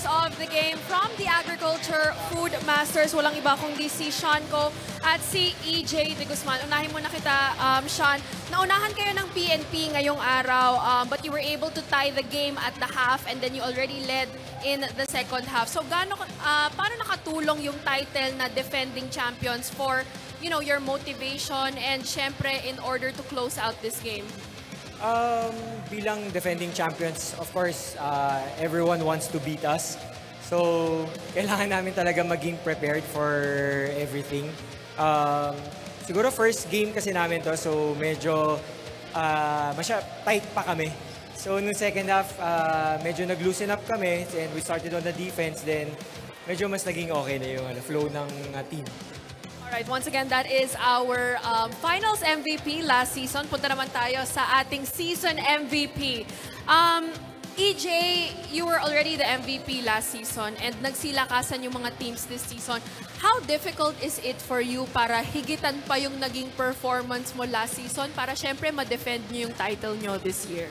of the game from the Agriculture Food Masters. Walang iba kundi si Sean Ko at si EJ De Guzman. Unahin mo na kita, Sean. Naunahan kayo ng PNP ngayong araw, but you were able to tie the game at the half and then you already led in the second half. So paano nakatulong yung title na defending champions for your motivation and syempre in order to close out this game? Bilang defending champions, of course, everyone wants to beat us. So, kailangan namin talaga maging prepared for everything. Siguro first game kasi namin to, so medyo tight pa kami. So, nung second half, medyo nag-loosen up kami and we started on the defense. Then, medyo mas naging okay na yung flow ng team. Alright, once again, that is our finals MVP last season. Punta naman tayo sa ating season MVP. EJ, you were already the MVP last season and nagsilakasan yung mga teams this season. How difficult is it for you para higitan pa yung naging performance mo last season para syempre ma-defend nyo yung title nyo this year?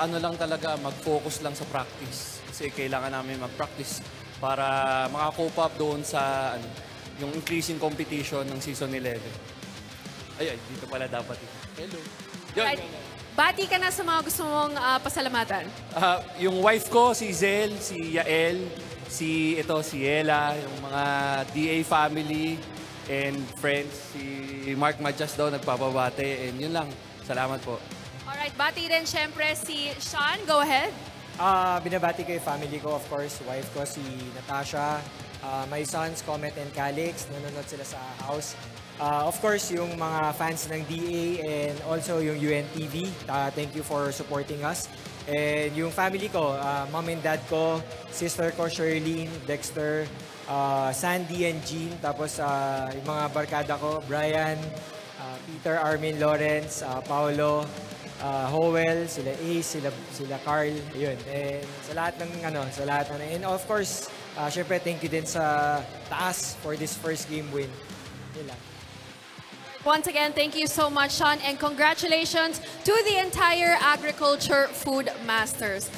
Ano lang talaga, mag-focus lang sa practice. Kasi kailangan namin mag-practice para maka-cope up doon sa yung increasing competition ng season 11. Ay, dito pala dapat ito. Hello. Right. Bati ka na sa mga gusto mong pasalamatan. Yung wife ko, si Zel, si Yael, si Ella, yung mga DA family and friends. Si Mark Madjas daw nagpapabate. And yun lang. Salamat po. Alright, bati din syempre si Sean. Go ahead. Binabati ko yung family ko, of course. Wife ko, si Natasha. My sons, Comet and Calix, nanonood sila sa house. Of course, yung mga fans ng DA and also yung UNTV, thank you for supporting us. And yung family ko, mom and dad ko, sister ko, Sherlyn, Dexter, Sandy and Jean, tapos yung mga barkada ko, Brian, Peter, Armin, Lawrence, Paolo, Howell, sila Ace, sila Carl, yun. And sa lahat ng and of course, syempre thank you din sa taas for this first game win. Yun lang. Once again, thank you so much, Sean, and congratulations to the entire Agriculture Food Masters.